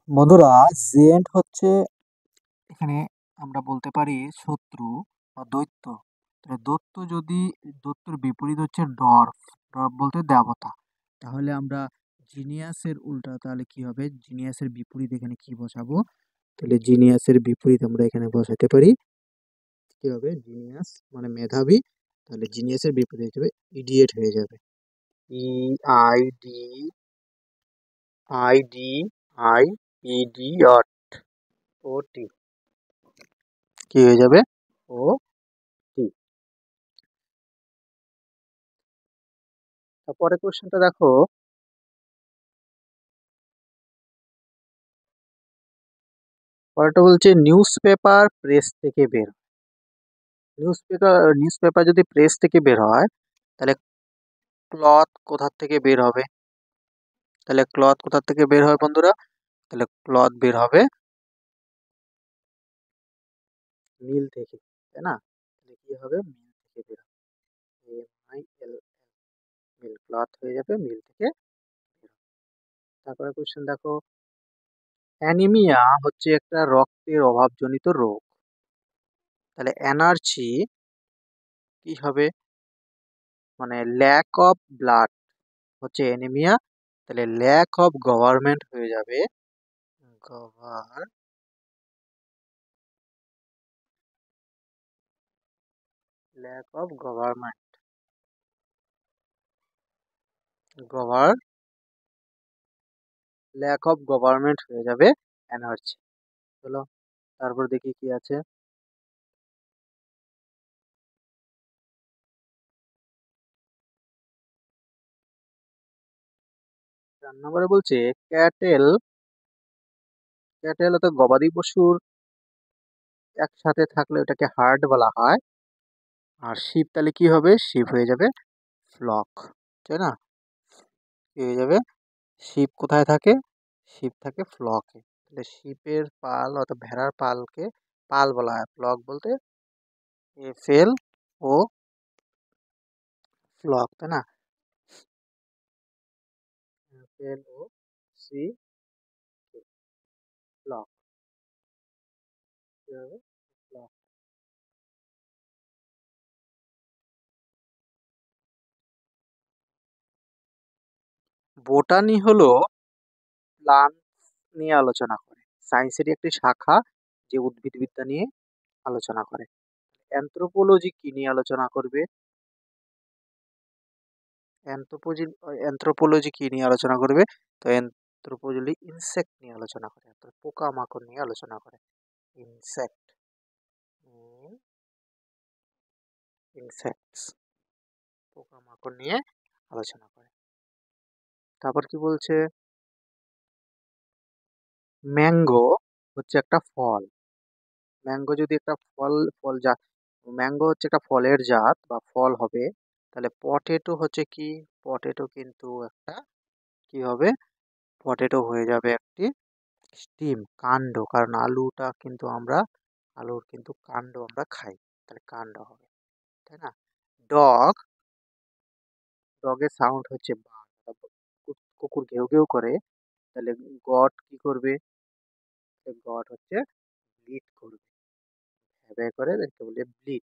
বন্ধুরা, জেন্ট হচ্ছে এখানে আমরা বলতে পারি শত্রু বা দৈত্য। তাহলে দৈত্যর বিপরীত হচ্ছে ডর্ফ। ডর্ফ বলতে দেবতা। তাহলে আমরা জিনিয়াসের উল্টা তাহলে কি হবে? জিনিয়াসের বিপরীত এখানে কি বসাবো? তাহলে জিনিয়াসের বিপরীত আমরা এখানে বসাতে পারি কি হবে? জিনিয়াস মানে মেধাবী। তাহলে জিনিয়াসের বিপরীত হিসেবে ইডিয়েট হয়ে যাবে। E I D I D I idiot O T কি হয়ে যাবে? ও টি। তারপরে কোশ্চেনটা দেখো। পরেরটা বলছে নিউজ পেপার প্রেস থেকে বের। নিউজ পেপার যদি প্রেস থেকে বের হয় তাহলে ক্লথ কোথা থেকে বের হবে? তাহলে ক্লথ কোথা থেকে বের হয় বন্ধুরা? তাহলে ক্লথ বের হবে মিল থেকে, তাই না? তাহলে কি হবে? মিল থেকে বের হবে। MIL, মিল, ক্লথ হয়ে যাবে মিল থেকে বের হবে। তারপরে কোশ্চেন দেখো, অ্যানিমিয়া হচ্ছে একটা রক্তের অভাবজনিত রোগ। তাহলে এনার্জি কি হবে? মানে ল্যাক অফ ব্লাড হচ্ছে অ্যানিমিয়া। তাহলে ল্যাক অফ গভর্নমেন্ট হয়ে যাবে গভার ল্যাক অফ গভর্নমেন্ট গভার ল্যাক অফ গভর্নমেন্ট হয়ে যাবে এনার্জি। চলো তারপর দেখি কি আছে। 4 নম্বরে বলছে ক্যাটেল। ক্যাটেল অর্থাৎ গবাদি পশুর একসাথে থাকলে ওটাকে হার্ড বলা হয়। আর শিপ তাহলে কি হবে? শিপ হয়ে যাবে ফ্লক, তাই না? কি হয়ে যাবে? শিপ কোথায় থাকে? শিপ থাকে ফ্লকে। তাহলে শিপের পাল অর্থাৎ ভেড়ার পালকে পাল বলা হয়। ফ্লক বলতে FL ও ফ্লক, তাই না? FLOC floc. কি হবে? ফ্লক। বোটানি হলো প্লান্ট নিয়ে আলোচনা করে। সায়েন্সেরই একটি শাখা যে উদ্ভিদবিদ্যা নিয়ে আলোচনা করে। অ্যানথ্রোপোলজি কি নিয়ে আলোচনা করবে? অ্যানথ্রোপোলজি কি নিয়ে আলোচনা করবে? তো অ্যানথ্রোপোলজি ইনসেক্ট নিয়ে আলোচনা করে, অর্থাৎ পোকামাকড় নিয়ে আলোচনা করে। ইনসেক্ট, ইনসেক্টস, পোকামাকড় নিয়ে আলোচনা করে। তারপর কি বলছে? ম্যাঙ্গো হচ্ছে একটা ফল। ম্যাঙ্গো যদি একটা ফল জাত, ম্যাঙ্গো হচ্ছে একটা ফলের জাত বা ফল হবে। তাহলে পটেটো হচ্ছে কি? পটেটো কিন্তু একটা কি হবে? পটেটো হয়ে যাবে একটি স্টিম, কাণ্ড। কারণ আলুর কিন্তু কাণ্ড আমরা খাই। তাহলে কাণ্ড হবে, তাই না? ডগ, ডগের সাউন্ড হচ্ছে বার্ক। কুকুর ঘেউ ঘেউ করে। তাহলে গট কি করবে? গট হচ্ছে ব্লিড করবে, ভ্যাঁ ভ্যাঁ করে, এটাকে বলে ব্লিড।